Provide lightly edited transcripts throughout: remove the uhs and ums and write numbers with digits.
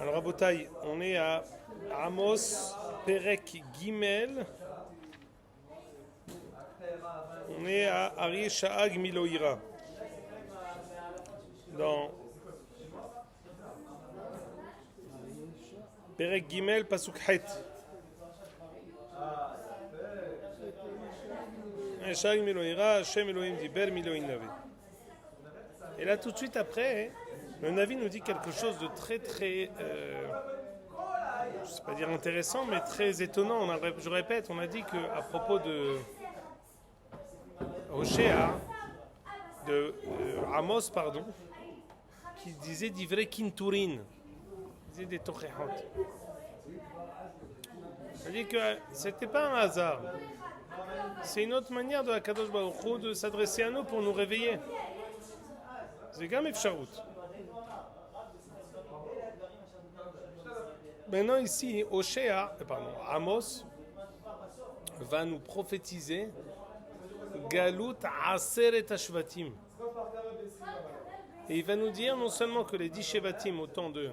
Alors Rabotai, on est à Amos Perek Gimel. On est à Ari Sha'ag Miloïra. Dans Perek Gimel Pasuk Het. Sha'ag Miloïra, Hashem Elohim Diber Miloïn Navi. Et là tout de suite après, le Navi nous dit quelque chose de très très, je ne sais pas dire intéressant, mais très étonnant. Je répète, on a dit qu'à propos de Hoshea, de Amos, pardon, qui disait d'ivrer kinturin, disait des tochehot. On a dit que c'était pas un hasard. C'est une autre manière de la Kadosh Baruch Hu de s'adresser à nous pour nous réveiller. C'est quand même Efsharout. Maintenant ici, Amos va nous prophétiser Galut Aseret Ashvatim. Et il va nous dire non seulement que les 10 Shevatim au temps de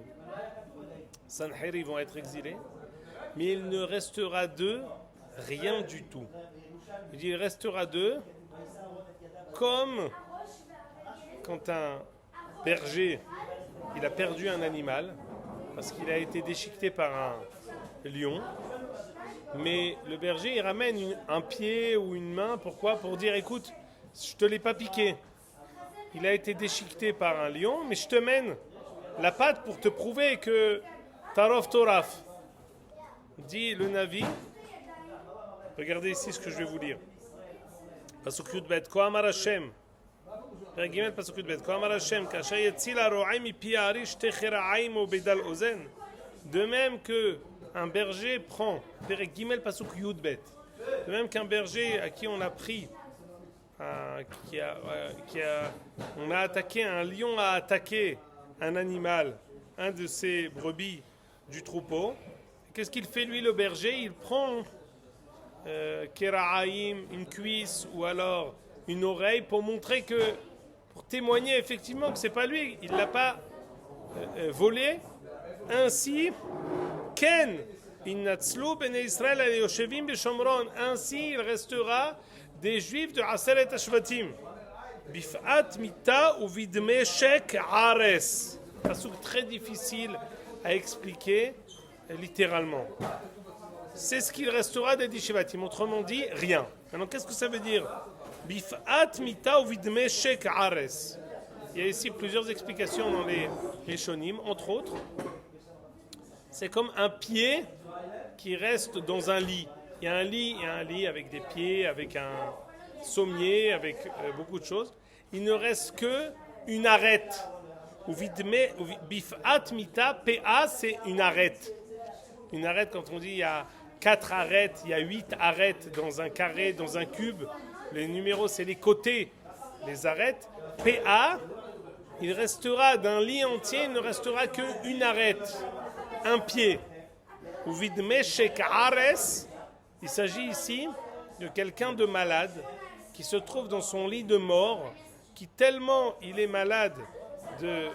Sanheri vont être exilés, mais il ne restera d'eux rien du tout. Il dit il restera d'eux comme quand un berger il a perdu un animal parce qu'il a été déchiqueté par un lion, mais le berger il ramène un pied ou une main, pourquoi? Pour dire écoute, je te l'ai pas piqué, il a été déchiqueté par un lion, mais je te mène la patte pour te prouver que Tarov Toraf, dit le Navi. Regardez ici ce que je vais vous lire. Pasuk Yudbet, Ko Amar Hashem, פרק ג' פסוק י"ב כה אמר השם כאשר יציל הרועי מפי הארי שתי חרעיים ובדל אוזן. De même que un berger prend פרק ג' פסוק י"ב, de même qu'un berger à qui on a pris on a attaqué, un lion a attaqué un animal, un de ses brebis du troupeau. Qu'est-ce qu'il fait lui le berger? Il prend kera'aim, une cuisse ou alors une oreille pour montrer que, pour témoigner effectivement que c'est pas lui, il l'a pas volé. Ainsi, Ken inatzlu bnei Israël al yoshevim b'Shomron. Ainsi, il restera des Juifs de Aseret Ashvatim. Bif'at mita ou vidmeshek ares. Un truc très difficile à expliquer littéralement. C'est ce qu'il restera des 10 Shevatim. Autrement dit, rien. Alors, qu'est-ce que ça veut dire? Bif'at mita ou vidmeshek ares. Il y a ici plusieurs explications dans les Rishonim, entre autres. C'est comme un pied qui reste dans un lit. Il y a un lit avec des pieds, avec un sommier, avec beaucoup de choses. Il ne reste que une arête. Ou bif'at mita, PA, c'est une arête. Une arête, quand on dit il y a 4 arêtes, il y a 8 arêtes dans un carré, dans un cube. Les numéros, c'est les côtés, les arêtes. PA, il restera d'un lit entier, il ne restera qu'une arête, un pied. Ou vidmeshek ares, il s'agit ici de quelqu'un de malade qui se trouve dans son lit de mort, qui tellement il est malade de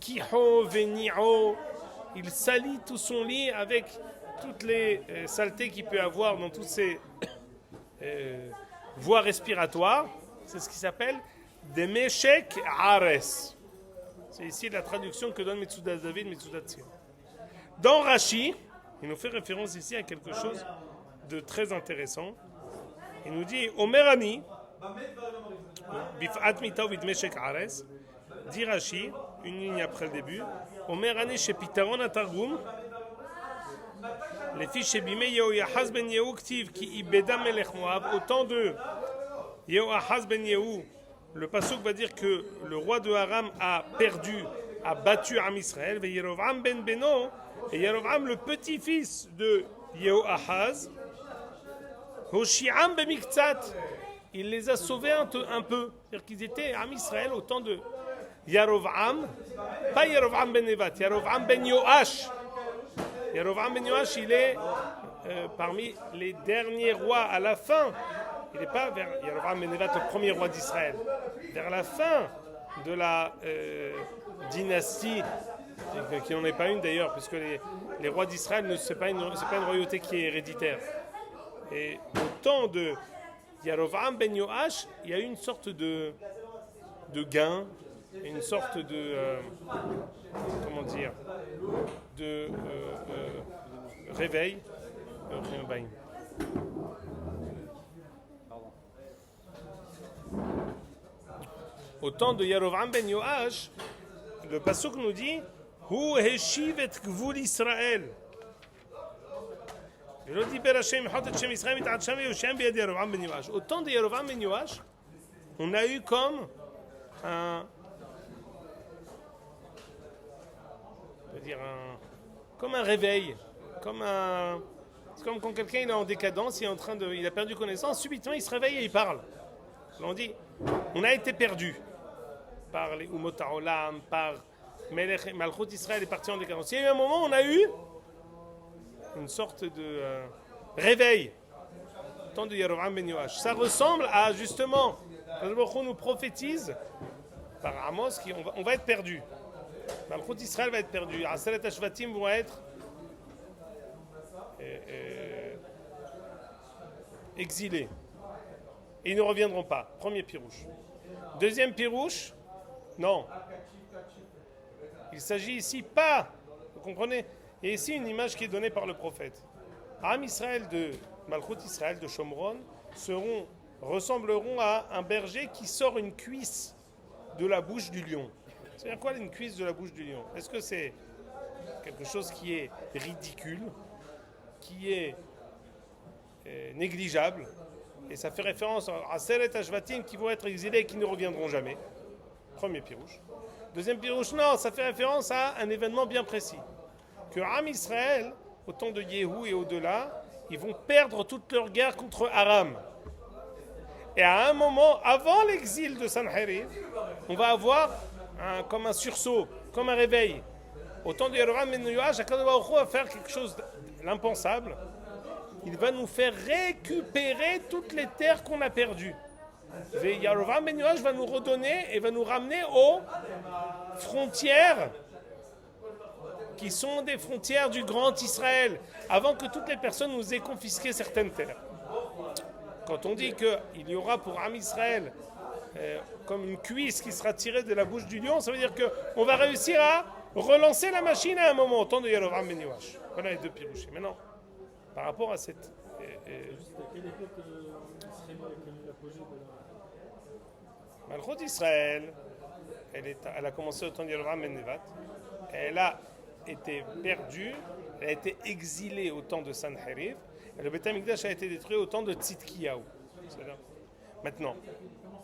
kiho veni'o, il salit tout son lit avec toutes les saletés qu'il peut avoir dans toutes ses voies respiratoires. C'est ce qui s'appelle des Meshek Ares. C'est ici la traduction que donne Metsudat David, Metsudat Sion. Dans Rashi, il nous fait référence ici à quelque chose de très intéressant. Il nous dit Omerani, Bif'at mita vid Meshek Ares, dit Rashi, une ligne après le début, Omerani chez Pitaron Atargum, les filles chez Bimei Yehoyahaz ben Yehu Ktiv qui ibeda melech Moab, au temps de Yehoyahaz ben Yehu, le pasuk va dire que le roi de Aram a perdu, a battu Am Israël, et Yerovam ben Beno, et Yerovam le petit-fils de Yehoyahaz, Hoshiam ben Miktzat, il les a sauvés un peu, c'est-à-dire qu'ils étaient Am Israël au temps de Yerovam, pas Yerovam ben Nevat, Yerovam ben Yoash. Yerovam ben Yoash, il est parmi les derniers rois à la fin. Il n'est pas vers Yerovam ben Nevat, le premier roi d'Israël. Vers la fin de la dynastie Qu'il n'en ait pas une d'ailleurs, puisque les rois d'Israël, c'est pas une royauté qui est héréditaire. Et au temps de Yarovam ben Yoash, il y a eu une sorte de gain, une sorte de comment dire, de réveil. Au temps de Yarovam ben Yoash, le pasuk nous dit Hu heshiv et gvul Israël. Au temps de Yarovam ben Yoash, on a eu comme comme un réveil, c'est comme quand quelqu'un est en décadence, il a perdu connaissance, subitement il se réveille et il parle. On dit, on a été perdu par les Umot HaOlam, par Malchut Israël est parti en décadence. Il y a eu un moment où on a eu une sorte de réveil, au temps de Yarovam ben Yoash. Ça ressemble à justement, on nous prophétise par Amos qu'on va être perdu. Malchut Israël va être perdu. Aseret HaShvatim vont être exilés. Et ils ne reviendront pas. Premier pirouche. Deuxième pirouche, non. Il s'agit ici pas, vous comprenez? Il y a ici une image qui est donnée par le prophète. Am Israël de Malchut Israël de Shomron ressembleront à un berger qui sort une cuisse de la bouche du lion. C'est-à-dire quoi une cuisse de la bouche du lion? Est-ce que c'est quelque chose qui est ridicule, qui est négligeable? Et ça fait référence à Seret HaShvatim qui vont être exilés et qui ne reviendront jamais. Premier pirouche. Deuxième pirouche, non, ça fait référence à un événement bien précis. Que Am Israël, au temps de Yehou et au-delà, ils vont perdre toute leur guerre contre Aram. Et à un moment, avant l'exil de Sanherib, on va avoir comme un sursaut, comme un réveil. Au temps de Yarovam ben Yoash, HaKadosh Baruch Hu va faire quelque chose d'impensable. Il va nous faire récupérer toutes les terres qu'on a perdues. Et Yarovam ben Yoash va nous redonner et va nous ramener aux frontières qui sont des frontières du grand Israël, avant que toutes les personnes nous aient confisqué certaines terres. Quand on dit qu'il y aura pour Am Israël comme une cuisse qui sera tirée de la bouche du lion, ça veut dire qu'on va réussir à relancer la machine à un moment, au temps de Yarovam ben Yoash. Voilà les deux pirouchés. Maintenant, par rapport à cette... Malchut Israël, elle a commencé au temps de Yarovam ben Nevat. Elle a été perdue, elle a été exilée au temps de Sanherib. Et le Beth Amikdash a été détruit au temps de Tzidkiyahu. Maintenant,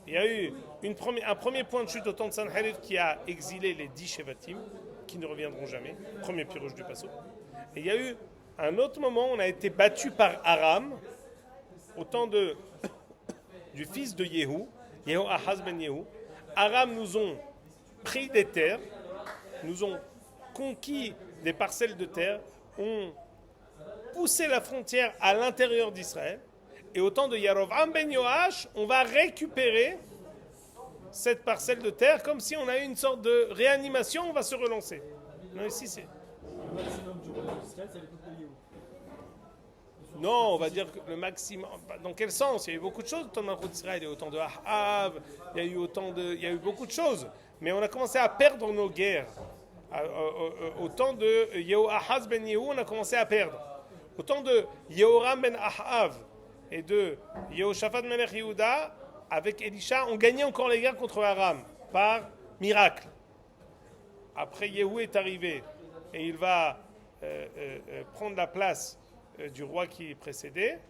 il y a eu un premier point de chute au temps de Sanherib qui a exilé les 10 Shevatim, qui ne reviendront jamais. Premier pirouge du Passo. Et il y a eu un autre moment où on a été battu par Aram, au temps du fils de Ahaz ben Yehou. Aram nous ont pris des terres, nous ont conquis des parcelles de terre, ont poussé la frontière à l'intérieur d'Israël. Et au temps de Yarovam ben Yoash, on va récupérer cette parcelle de terre comme si on a eu une sorte de réanimation, on va se relancer. Non, ici c'est... Le maximum du royaume d'Israël, c'est l'époque de Yehou. Non, on va dire que le maximum... Dans quel sens? Il y a eu beaucoup de choses au temps de Malchut Israël. Il y a eu autant de Ahav, il y a eu beaucoup de choses. Mais on a commencé à perdre nos guerres. Au temps de Yehoahaz ben Yehou, on a commencé à perdre. Au temps de Yehoram ben Ahav et de Yehoshaphat Melech Yehuda, avec Elisha, on gagnait encore les guerres contre Aram, par miracle. Après, Yehou est arrivé et il va prendre la place du roi qui précédait.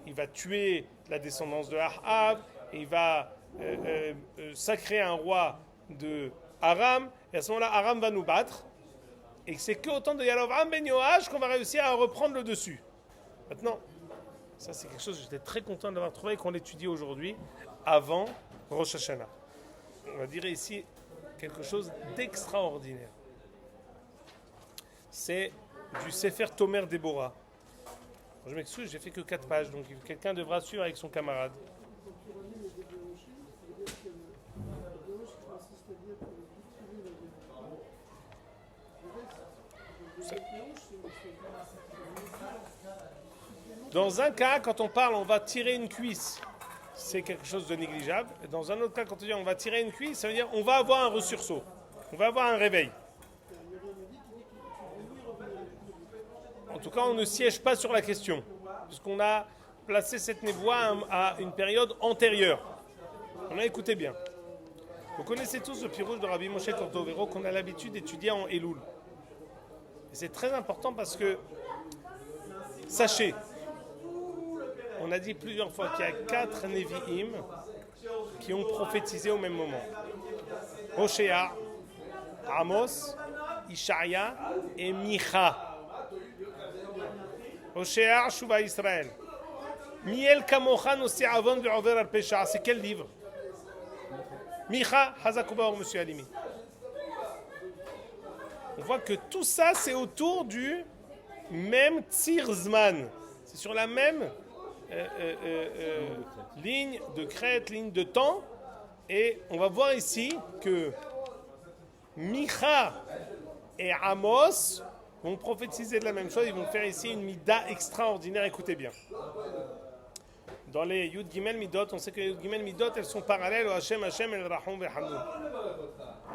Il va tuer la descendance de Ahav, et il va sacrer un roi de Aram, et à ce moment-là, Aram va nous battre. Et c'est qu'au temps de Yarovam ben Yoash qu'on va réussir à reprendre le dessus. Maintenant, ça c'est quelque chose que j'étais très content d'avoir trouvé et qu'on l'étudie aujourd'hui, avant Rosh Hashanah. On va dire ici quelque chose d'extraordinaire. C'est du Sefer Tomer Déborah. Je m'excuse, j'ai fait que 4 pages, donc quelqu'un devra suivre avec son camarade. Dans un cas, quand on parle, on va tirer une cuisse, c'est quelque chose de négligeable. Et dans un autre cas, quand on dit on va tirer une cuisse, ça veut dire on va avoir un ressursaut, on va avoir un réveil. En tout cas, on ne siège pas sur la question, puisqu'on a placé cette névoie à une période antérieure. On a écouté bien. Vous connaissez tous le pirouge de Rabbi Moshe Cordovero qu'on a l'habitude d'étudier en Elul. Et c'est très important parce que, sachez, on a dit plusieurs fois qu'il y a 4 Nevi'im qui ont prophétisé au même moment. Hoshea, Amos, Ishaïa et Micha. Hoshea, Shuva Israël. Miel Kamocha Nossi Avon Ve'over al Pesha. C'est quel livre? Micha, Hazakuba or Monsieur Alimi. On voit que tout ça, c'est autour du même Tzirzman. C'est sur la même ligne de crête, ligne de temps. Et on va voir ici que Micha et Amos vont prophétiser de la même chose. Ils vont faire ici une mida extraordinaire. Écoutez bien. Dans les Yud Gimel Midot, on sait que les Yud Gimel Midot, elles sont parallèles au Hashem, Hashem, El Rahom, Ve'Hamdoun.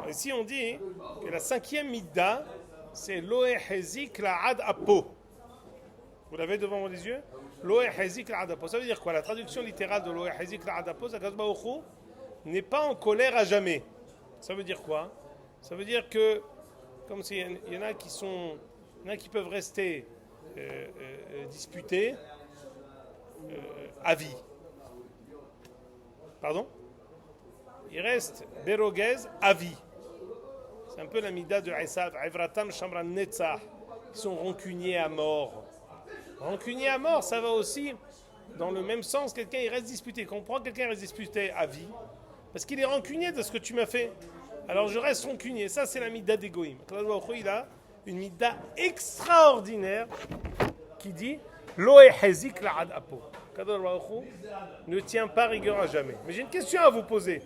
Ici, on dit que la 5e Midda, c'est Loehezik La'ad Apo. Vous l'avez devant les yeux? Loehezik La'ad Apo. Ça veut dire quoi? La traduction littérale de Loehezik La'ad Apo, c'est qu'Akadosh Baruch Hu n'est pas en colère à jamais. Ça veut dire quoi? Ça veut dire que, comme s'il y en a qui peuvent rester disputés, à vie. Pardon? Il reste Berogez à vie. C'est un peu la mida de Esav, Evratam Shamran Netzah. Ils sont rancuniers à mort. Rancunier à mort, ça va aussi dans le même sens. Quelqu'un il reste disputé. Quand on prend quelqu'un reste disputé à vie, parce qu'il est rancunier de ce que tu m'as fait. Alors je reste rancunier. Ça c'est la mida d'Egoïm. Il a une mida extraordinaire qui dit Loé Hezik La'ad Apo. Kadosh Baruch Hu ne tient pas rigueur à jamais. Mais j'ai une question à vous poser.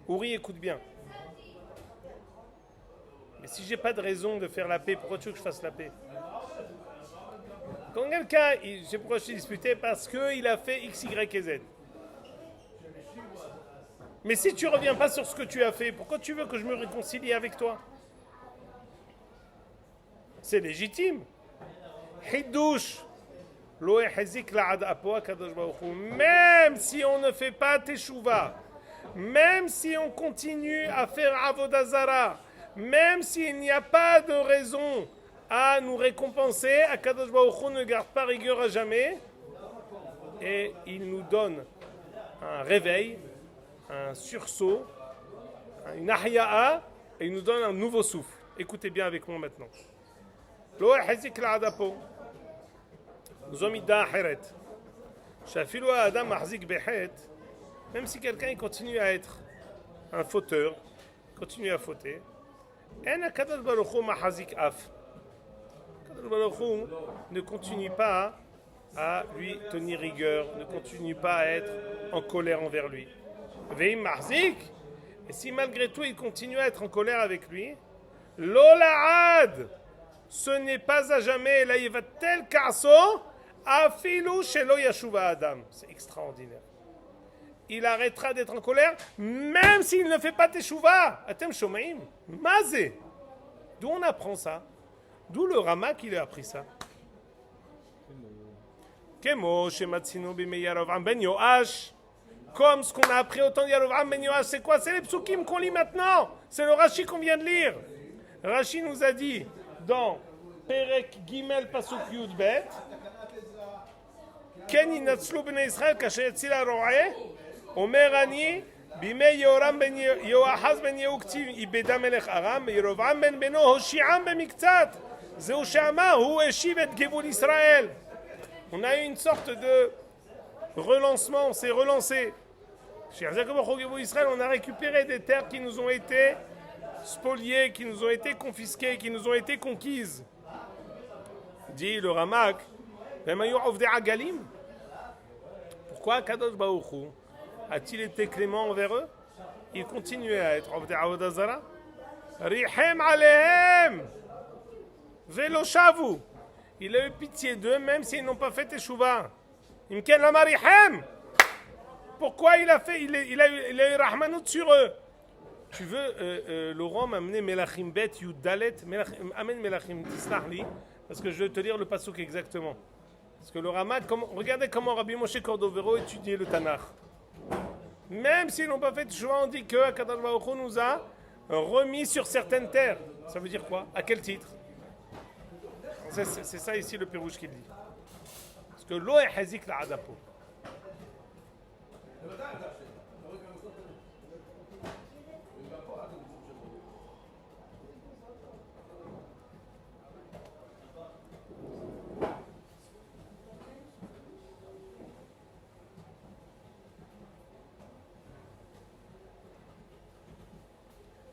Ouri, écoute bien. Mais si j'ai pas de raison de faire la paix, pourquoi tu veux que je fasse la paix? Quand quelqu'un, je sais pourquoi je suis disputé, parce qu'il a fait X, Y et Z. Mais si tu reviens pas sur ce que tu as fait, pourquoi tu veux que je me réconcilie avec toi? C'est légitime. Hidouche. Même si on ne fait pas Teshuvah, même si on continue à faire Avodah Zara, même s'il n'y a pas de raison à nous récompenser, Akadosh Baruch Hu ne garde pas rigueur à jamais et il nous donne un réveil, un sursaut, une ahya'a et il nous donne un nouveau souffle. Écoutez bien avec moi maintenant. Lo hazik la'adapo. Même si quelqu'un continue à être un fauteur, continue à fauter, Kadosh Baruch Hu ne continue pas à lui tenir rigueur, ne continue pas à être en colère envers lui. Et si malgré tout il continue à être en colère avec lui, Lola'ad, ce n'est pas à jamais, là il va tel kaso. Afilou shelo yashuva Adam. C'est extraordinaire. Il arrêtera d'être en colère, même s'il ne fait pas teshuva. Atem shomaim. Mazé. D'où on apprend ça? D'où le Rama qui lui a appris ça? Kemo shematzinu bimei Yerovam ben Yoash. Comme ce qu'on a appris au temps de Yerovam ben Yoash. C'est quoi? C'est les psukim qu'on lit maintenant. C'est le Rashi qu'on vient de lire. Rashi nous a dit dans Perek Gimel Pasuk Yud Bet. כן ינצלו בני ישראל כאשר יציל הרועה, אומר אני בימי יהורם בן יהואחז בן יהוקצי איבדה מלך ארם, ירבעם בן בנו הושיעם במקצת. זהו שאמר, הוא השיב את גבול ישראל. On a eu une sorte de relancement, on s'est relancé. Chez Jacob Gevul Israël, on a récupéré des terres qui nous ont été spoliées, qui nous ont été confisquées, qui nous ont été conquises. Dit le Ramak, pourquoi Kadosh Baruch Hu a-t-il été clément envers eux? Il continuait à être Avodah Zara. Rihem alehem. Velo shavu. Il a eu pitié d'eux, même s'ils n'ont pas fait teshuva. Imken lama rihem. Pourquoi il a eu rahmanout sur eux? Tu veux, Laurent, m'amener Melachim Bet Yud Dalet, amène Melachim, Tislahli, parce que je vais te lire le pasuk exactement. Parce que le Ramad, regardez comment Rabbi Moshe Cordovero étudiait le Tanakh. Même s'ils n'ont pas fait teshuva, on dit que Akadosh Baruch Hu nous a remis sur certaines terres. Ça veut dire quoi? À quel titre? C'est ça ici le Pérouche qui dit. Parce que l'eau est hazik la adapo.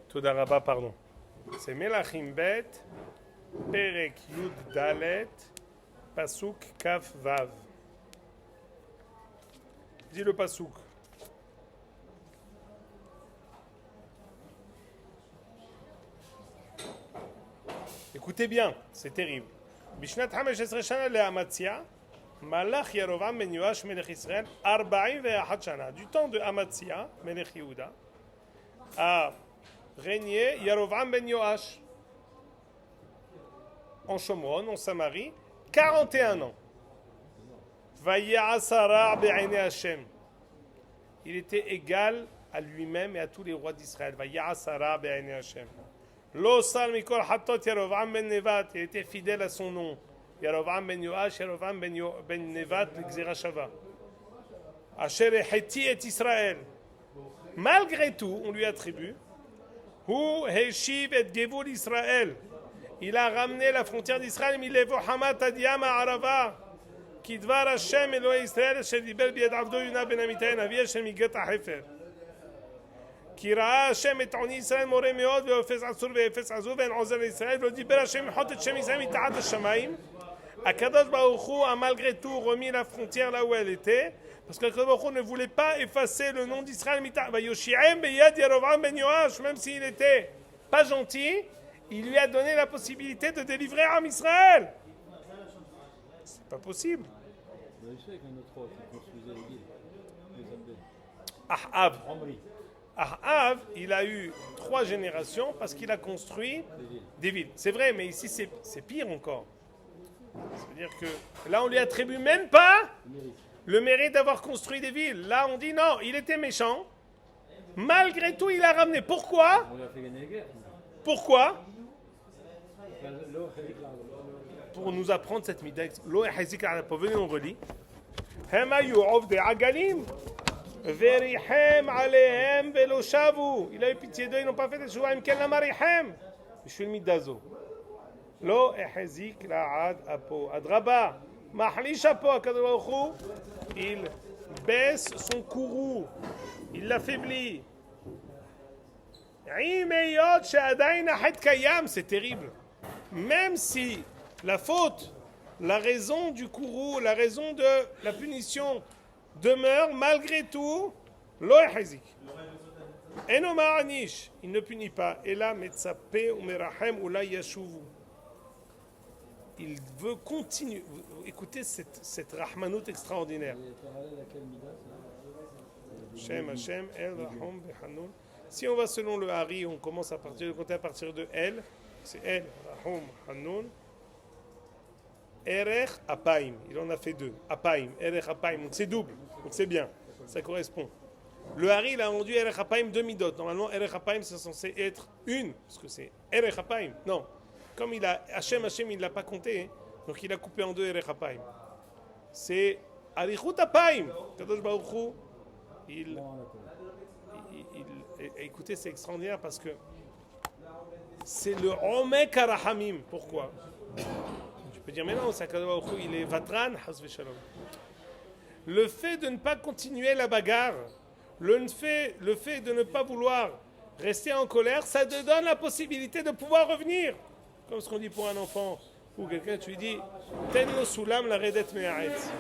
Toda Rabba, pardon. C'est Melachim Bet, Perek Yud Dalet, Pasuk Kaf Vav. Dis le Pasuk. Écoutez bien, c'est terrible. Bishnat Hameshes Shana le Amatzia, Malach Yerovam ben Yoash Melech Israël, 41 Shana. Du temps de Amatzia, Melech Yehuda, a régné Yerovam ben Yoash en Shomron, en Samarie, 41 ans. Vayasara be'ayne Hashem. Il était égal à lui-même et à tous les rois d'Israël. Vayasara be'ayne Hashem. Lo sal mikol hatot Yerovam ben Nevat. Il était fidèle à son nom. Yerovam ben Yoash, Yerovam ben Nevat, l'Gzera Shava. Asher heti et Israël. Malgré tout, on lui attribue Hu heshiv et gevul Israël. Il a ramené la frontière d'Israël. Milevo hamat adiyam ha'arava. Kidvar Hashem Elohei Israël asher diber biyad avdo Yona ben Amitai navi asher migat ha'hefer. כי ראה השם את עוני ישראל מורה מאוד ואופס עצור ואפס עזוב ואין עוזר לישראל ולא דיבר השם למחות את שם ישראל מתחת השמיים. הקדוש ברוך הוא a malgré tout remis la frontière là où elle était parce que הקדוש ברוך הוא ne voulait pas effacer le nom d'Israël ויושיעם ביד ירבעם בן יואש. Même s'il était pas gentil, il lui a donné la possibilité de délivrer Am Israël. C'est pas possible. Ahav. Ahav, il a eu 3 générations parce qu'il a construit des villes. C'est vrai, mais ici c'est pire encore. C'est-à-dire que là on lui attribue même pas le mérite d'avoir construit des villes. Là on dit non, il était méchant. Malgré tout, il a ramené. Pourquoi? Pourquoi? Pour nous apprendre cette midah. Lo hazik al-adapo. Venez, on relit. Hema yu'ov de agalim. Verihem alehem velo shavu. Il a eu pitié d'eux, ils n'ont pas fait de teshuva. Imken lama rihem. Je suis le midazo. Lo hazik al-adapo. Adraba. Mahlish apo. Akadosh Baruch Hu. Il baisse son courroux. Il l'affaiblit. C'est terrible. Même si la faute, la raison du courroux, la raison de la punition demeure, malgré tout, il ne punit pas. Il veut continuer. Écoutez cette rahmanout extraordinaire. Hashem, El, Rahom, Behanoun. Si on va selon le Hari, on commence à compter à partir de El. C'est El, Rahom, Hanoun. Erech, Apaim. Il en a fait 2. Apaim, Erech, Apaim. Donc c'est double. Donc c'est bien. Ça correspond. Le Hari, il a rendu Erech, Apaim 2 midot. Normalement, Erech, Apaim, c'est censé être une. Parce que c'est Erech, Apaim. Non. Comme il a Hashem, il ne l'a pas compté. Donc il a coupé en 2 Erech, Apaim. C'est Arichut, Apaim. Kadosh Baruch Hu. Écoutez, c'est extraordinaire parce que c'est le Omek Arahamim. Pourquoi? Tu peux dire, mais non, c'est Akadosh Baruch Hu, il est Vatran, Hasve Shalom. Le fait de ne pas continuer la bagarre, le fait de ne pas vouloir rester en colère, ça te donne la possibilité de pouvoir revenir. Comme ce qu'on dit pour un enfant ou quelqu'un, tu lui dis, Tenno Sulam la Redet Me'aretz.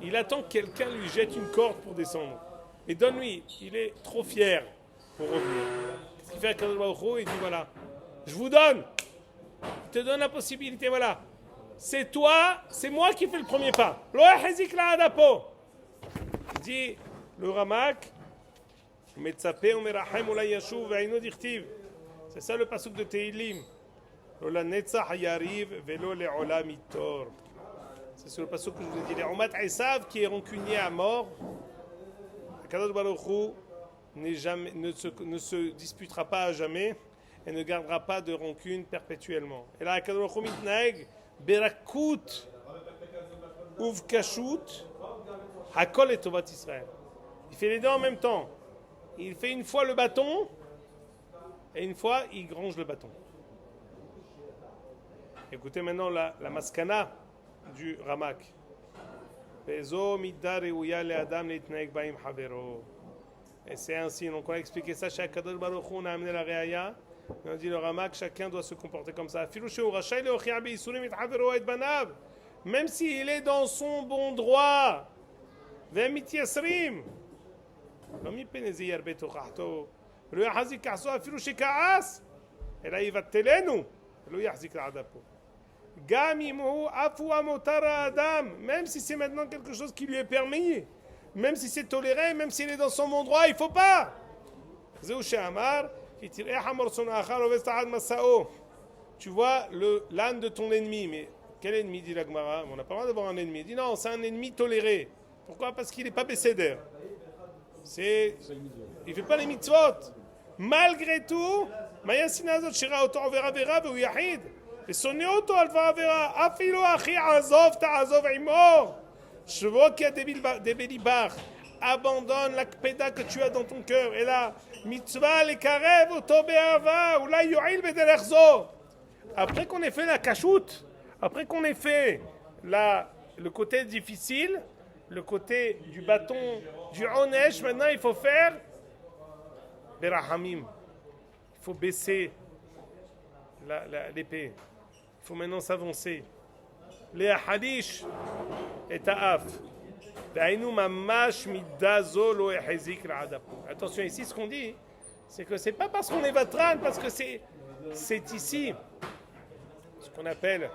Il attend que quelqu'un lui jette une corde pour descendre. Et donne-lui, il est trop fier pour revenir. Qu'est-ce Ce qui fait qu'Akadosh Baruch Hu, il dit voilà, je vous donne, je te donne la possibilité, voilà. C'est toi, c'est moi qui fais le premier pas. Lo yahizik la'ad apo. Il dit le Ramak, Metzapeh umerachem ulay yashuv ve'ino dichtiv. C'est ça le pasuk de Tehillim. Lo la netzach yariv velo le'olam itor. C'est sur le pasuk que je vous ai dit. Les Omat Esav qui est rancunier à mort. Akadosh Baruch Hu ne se disputera pas à jamais et ne gardera pas de rancune perpétuellement. Et là, Akadosh Baruch Hu mitnaeg berakut uvkashut hakol et tovat Israël. Il fait les deux en même temps. Il fait une fois le bâton et une fois il grange le bâton. Écoutez maintenant la maskana du Ramak. Pezo midda reuya le'adam leitnaeg ba'im havero. Et c'est ainsi, donc on a expliqué ça chez Akadosh Baruch Hu, on a amené la Reaya. On a dit le Ramak, chacun doit se comporter comme ça. Même s'il est dans son bon droit. Et là il va telenu. Même si c'est maintenant quelque chose qui lui est permis, même si c'est toléré, même s'il est dans son bon droit, il ne faut pas. Tu vois l'âne de ton ennemi, mais quel ennemi, dit la Gemara? On n'a pas le droit d'avoir un ennemi. Il dit non, c'est un ennemi toléré. Pourquoi? Parce qu'il n'est pas bécédère. Il ne fait pas les mitzvot. Malgré tout, je vois qu'il y a des bélibars. Abandonne la kpeda que tu as dans ton cœur. Et là, mitzvah le karev oto be'ava, ou la yu'il bederechzo. Après qu'on ait fait la kashout, après qu'on ait fait le côté difficile, le côté du bâton, du onesh, maintenant il faut faire berahamim. Il faut baisser l'épée. Il faut maintenant s'avancer. Les hadish et ta'af. Attention ici, ce qu'on dit, c'est que c'est pas parce qu'on est vatran, parce que c'est ici ce qu'on appelle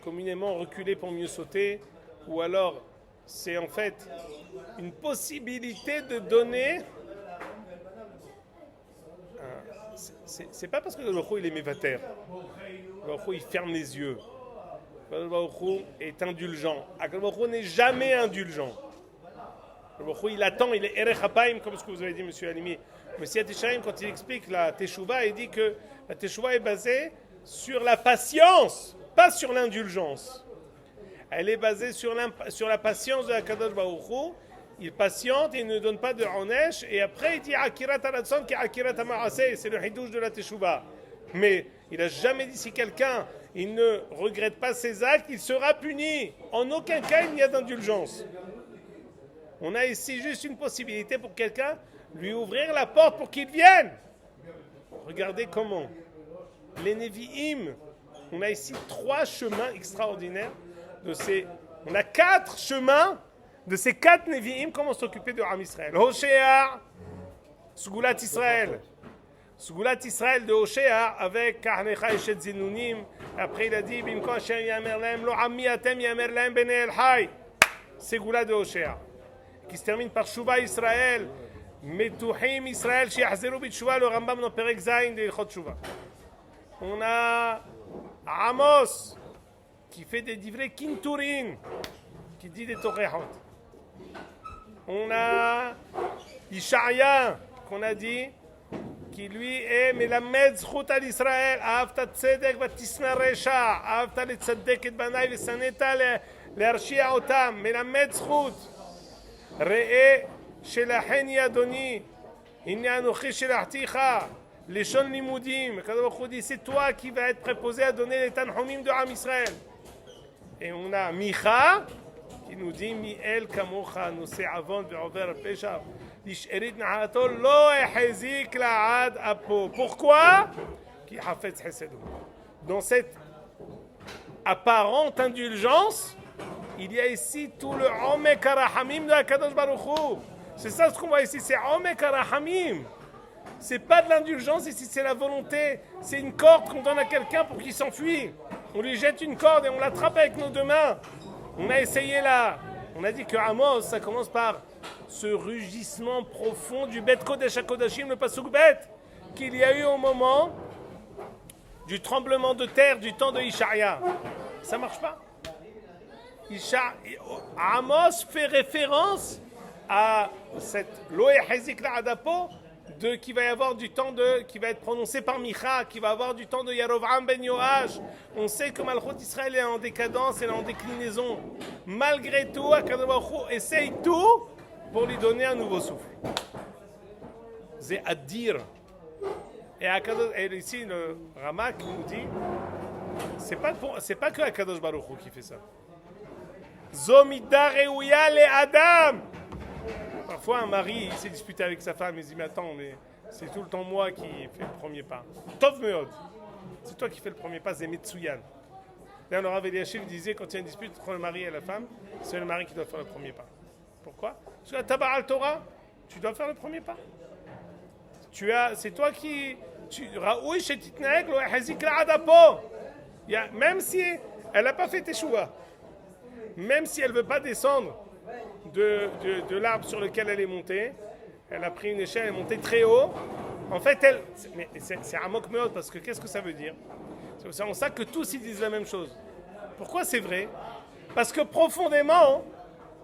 communément reculer pour mieux sauter, ou alors c'est en fait une possibilité de donner. C'est pas parce que le Baruch Hu, il est mévater. Le Baruch Hu, il ferme les yeux. Le Baruch Hu est indulgent. Le Baruch Hu n'est jamais indulgent. Le Baruch Hu, il attend, il est erech hapaim, comme ce que vous avez dit, monsieur Halimi. Monsieur Tishaim, quand il explique la Teshuvah, il dit que la Teshuvah est basée sur la patience, pas sur l'indulgence. Elle est basée sur la patience de Akadosh Baruch Hu. Il patiente et il ne donne pas de onesh. Et après, il dit Akirat Aratson ki Akirat Ama'aseh. C'est le hidouche de la Teshuvah. Mais il n'a jamais dit si quelqu'un il ne regrette pas ses actes, il sera puni. En aucun cas, il n'y a d'indulgence. On a ici juste une possibilité pour quelqu'un, lui ouvrir la porte pour qu'il vienne. Regardez comment. Les Nevi'im, on a ici 3 chemins extraordinaires. On a 4 chemins de ces 4 Nevi'im, comment s'occuper de Am Israël. Hoshea, Sugulat Israël. Sugulat Israël de Hoshea avec Karnecha Eshet Zinunim. Après il a dit Bimko Hashem Yamer Lahem Lo Ammi Atem Yamer Lahem Bene El Hay. Segula de Hoshea. Qui se termine par Shuva Israël. Metuhim Israël Shiachzeru Bitshuva, le Rambam dans Perek Zayin de Ilchot Shuva. On a Amos qui fait des divrei Kinturin, qui dit des Torehot. On a Ishaïa qu'on a dit qui lui est Melamed Zchut al Israël, Ahavta Tzedek Vatisna Resha, Ahavta Letzedek et Banai Vesaneta Learshia Otam, Melamed Zchut, Re'e Shelachen Yadoni, Inni Anochi Shelachticha, Leshon Limudim, Kadosh Baruch Hu dit c'est toi qui vas être préposé à donner les Tanhumim de Am Israël. Et on a Micha qui nous dit Mi'el Kamocha, Nosé Avon Ve'over Pesha. Pourquoi? Dans cette apparente indulgence, il y a ici tout le Omek HaRahamim de Akadosh Baruch Hu. C'est ça ce qu'on voit ici, c'est Omek HaRahamim. C'est pas de l'indulgence ici, c'est la volonté. C'est une corde qu'on donne à quelqu'un pour qu'il s'enfuit. On lui jette une corde et on l'attrape avec nos deux mains. On a essayé là. On a dit que Amos, ça commence par ce rugissement profond du Bet Kodesh HaKodashim, le Pasuk Bet, qu'il y a eu au moment du tremblement de terre du temps de Ishaïa. Ça marche pas. Amos fait référence à cette Loé Hezik La'adapo qui va y avoir du temps qui va être prononcé par Micha, qui va avoir du temps de Yarovam ben Yoash. On sait que Malchut Israël est en décadence, elle est en déclinaison. Malgré tout, Akadosh Baruch Hu essaye tout pour lui donner un nouveau souffle. C'est à dire. Et ici, le Ramak nous dit, c'est pas que Akadosh Baruch Hu qui fait ça. Zomida Reouya le Adam. Parfois, un mari il s'est disputé avec sa femme, il dit mais attends, mais c'est tout le temps moi qui fais le premier pas. Tov Meod. C'est toi qui fais le premier pas, c'est Metsuyan. Là, le Rav Eliashib disait quand il y a une dispute entre le mari et la femme, c'est le mari qui doit faire le premier pas. Pourquoi? Parce que la Tabar al-Torah, tu dois faire le premier pas. C'est toi qui. Même si elle n'a pas fait teshuva, même si elle ne veut pas descendre de l'arbre sur lequel elle est montée, elle a pris une échelle, elle est montée très haut. En fait, c'est Amok Meod, parce que qu'est-ce que ça veut dire? C'est en ça que tous ils disent la même chose. Pourquoi c'est vrai? Parce que profondément,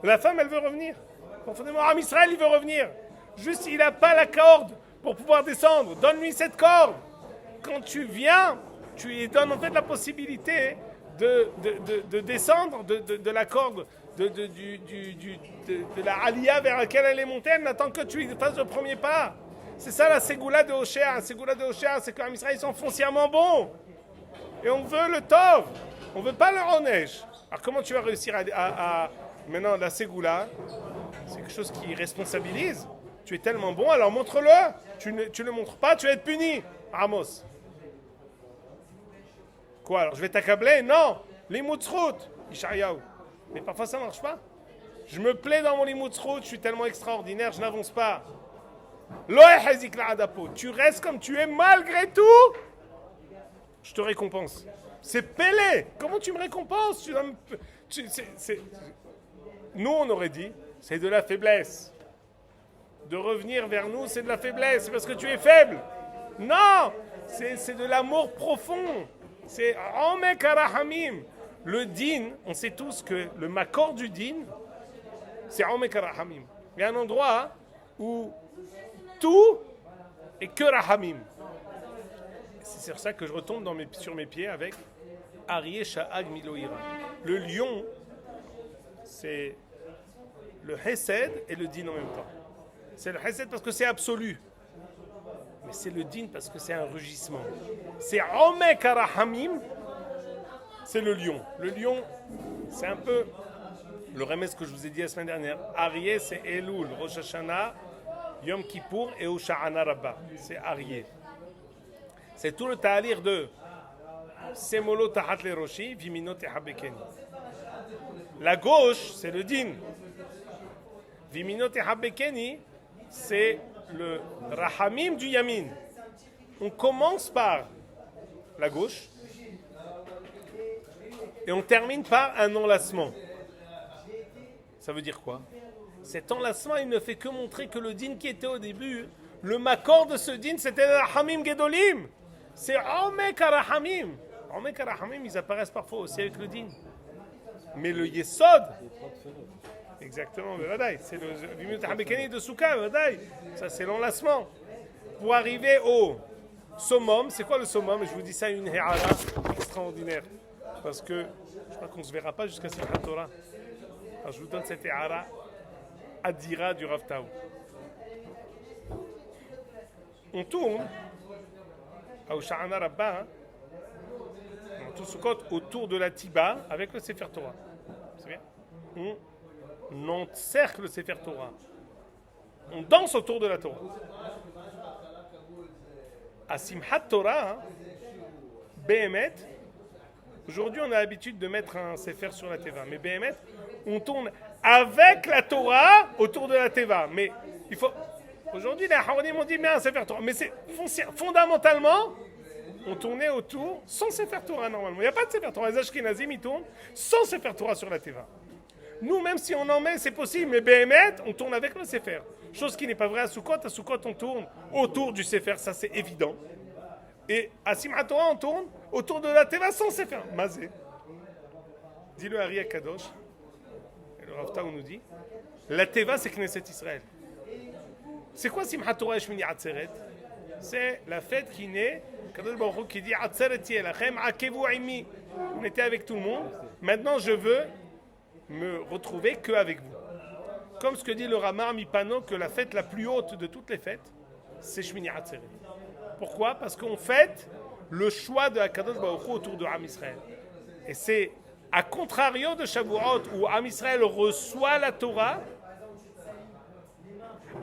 la femme, elle veut revenir. Profondément, Am Israël, il veut revenir. Juste, il n'a pas la corde pour pouvoir descendre. Donne-lui cette corde. Quand tu viens, tu lui donnes en fait la possibilité de descendre de la corde, de la aliyah vers laquelle elle est montée. Elle n'attend que tu fasses le premier pas. C'est ça la ségoula de Hoshea. La ségoula de Hoshea, c'est qu'en Israël, ils sont foncièrement bons. Et on veut le tov. On ne veut pas le onesh. Alors comment tu vas réussir à maintenant, la ségoula, c'est quelque chose qui responsabilise. Tu es tellement bon, alors montre-le. Tu ne le montres pas, tu vas être puni. Amos. Quoi, alors je vais t'accabler? Non. Limoutzrout, Ishayahu. Mais parfois ça ne marche pas. Je me plais dans mon limoutzrout, je suis tellement extraordinaire, je n'avance pas. Tu restes comme tu es malgré tout. Je te récompense. C'est Pélé. Comment tu me récompenses? Nous, on aurait dit, c'est de la faiblesse. De revenir vers nous, c'est de la faiblesse. C'est parce que tu es faible. Non, c'est de l'amour profond. C'est Omek Arahamim. Le din, on sait tous que le makor du din, c'est Omek Arahamim. Il y a un endroit où tout est que Rahamim. C'est sur ça que je retombe sur mes pieds avec Aryeh Sha'ag Miloïra. Le lion, c'est le Hesed et le din en même temps. C'est le Hesed parce que c'est absolu. Mais c'est le din parce que c'est un rugissement. C'est Omek Arahamim, c'est le lion. Le lion, c'est un peu le remède que je vous ai dit la semaine dernière. Aryeh, c'est Elul, Rosh Hashanah, Yom Kippour et Hosha'ana Rabbah. C'est Aryeh. C'est tout le ta'alir de Semolo Tahat le Roshi, Vimino Tehabekeni. La gauche, c'est le din. Vimino Tehabekeni, c'est le Rahamim du Yamin. On commence par la gauche et on termine par un enlacement. Ça veut dire quoi? Cet enlacement, il ne fait que montrer que le din qui était au début, le makor de ce din, c'était le Rahamim Gedolim. C'est Omek Arahamim. Omek Arahamim, ils apparaissent parfois aussi avec le din. Mais le Yesod, exactement, c'est le Vimut Habekani de Souka, ça c'est l'enlacement. Pour arriver au summum, c'est quoi le summum? Je vous dis ça, une héara extraordinaire. Parce que je crois qu'on ne se verra pas jusqu'à Simchat Torah. Alors je vous donne cette héara Adira du Rav Taou. On tourne à Hosha'ana Rabbah, on tourne Sukkot autour de la Tiba avec le Sefer Torah. C'est bien? On encercle le Sefer Torah. On danse autour de la Torah. À Simchat Torah, Behemet, aujourd'hui on a l'habitude de mettre un Sefer sur la Teva, mais Behemet, on tourne avec la Torah autour de la Teva. Mais il faut Aujourd'hui, les Haronim ont dit, mais un Sefer Torah. Mais c'est fondamentalement, on tournait autour sans Sefer Torah normalement. Il n'y a pas de Sefer Torah. Les Ashkenazim, ils tournent sans Sefer Torah sur la Teva. Nous, même si on en met, c'est possible. Mais Behemet, on tourne avec le Sefer. Chose qui n'est pas vraie à Sukkot. À Sukkot, on tourne autour du Sefer. Ça, c'est évident. Et à Simchat Torah, on tourne autour de la Teva sans Sefer. Mazé. Dis-le à Ari Kadosh. Et le Rav Taou nous dit, la Teva, c'est Knesset Israël. C'est quoi Simchat Torah et Shmini Atzeret? C'est la fête qui naît, Kadosh Baruch Hu qui dit Atzeret Yelachem Akevu Aimi. On était avec tout le monde. Maintenant, je veux me retrouver qu'avec vous. Comme ce que dit le Ramar Mipano, que la fête la plus haute de toutes les fêtes, c'est Shmini Atzeret. Pourquoi? Parce qu'on fête le choix de Kadosh Baruch Hu autour de Am Israël. Et c'est à contrario de Shavuot, où Am Israël reçoit la Torah.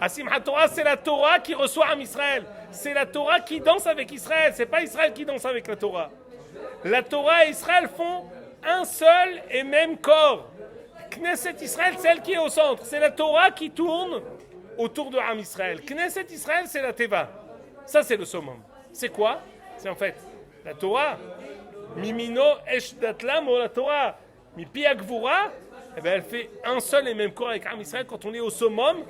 À Simchat Torah, c'est la Torah qui reçoit Am Israël. C'est la Torah qui danse avec Israël. C'est pas Israël qui danse avec la Torah. La Torah et Israël font un seul et même corps. Knesset Israël, c'est elle qui est au centre. C'est la Torah qui tourne autour de Am Israël. Knesset Israël, c'est la Teva. Ça, c'est le summum. C'est quoi? C'est en fait la Torah. Mimino eshdatlam ou la Torah. Mipi Gvura, eh bien, elle fait un seul et même corps avec Am Israël. Quand on est au summum,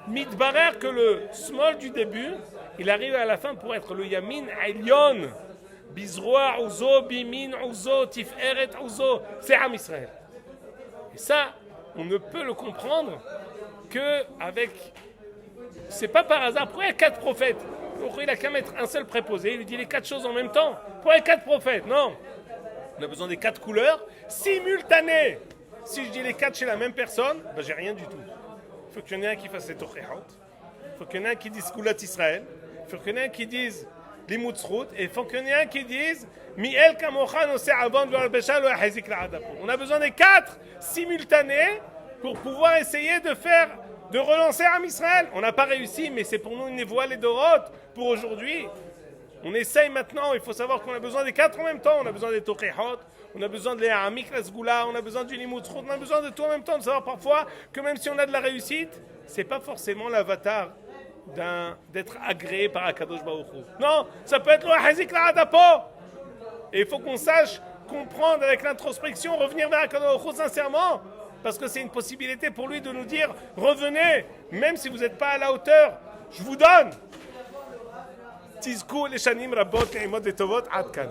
mitbarer que le small du début, il arrive à la fin pour être le yamin elyon. Bizroa uzo, bimin uzo, tiferet uzo. C'est Am Israël. Et ça, on ne peut le comprendre qu'avec... C'est pas par hasard. Pourquoi il y a 4 prophètes? Pourquoi il a qu'à mettre un seul préposé? Il lui dit les 4 choses en même temps. Pourquoi il y a 4 prophètes? Non. On a besoin des 4 couleurs simultanées. Si je dis les 4 chez la même personne, ben j'ai rien du tout. Il faut qu'il y en ait un qui fasse les Tochehaut. Il faut qu'il y en ait un qui dise Koulat Israël. Il faut qu'il y en ait un qui dise Limut Zchut. Et il faut qu'il y en ait un qui dise Mi'el Kamocha Noseh Avon V'al Beshal Lo Yahazik La'adapo. On a besoin des 4 simultanés pour pouvoir essayer de relancer Am Israël. On n'a pas réussi, mais c'est pour nous une voile et d'orote pour aujourd'hui. On essaye maintenant, il faut savoir qu'on a besoin des 4 en même temps. On a besoin des Tochehot, on a besoin de l'Amik, la Sgoula, on a besoin du Limut Zchut, on a besoin de tout en même temps. De savoir parfois que même si on a de la réussite, c'est pas forcément l'avatar d'être agréé par Akadosh Baruch Hu. Non, ça peut être le Hazik La'adapo. Et il faut qu'on sache comprendre avec l'introspection, revenir vers Akadosh Baruch Hu sincèrement. Parce que c'est une possibilité pour lui de nous dire revenez, même si vous n'êtes pas à la hauteur, je vous donne. Tizkou les shanim rabot et imod et tovot adkan.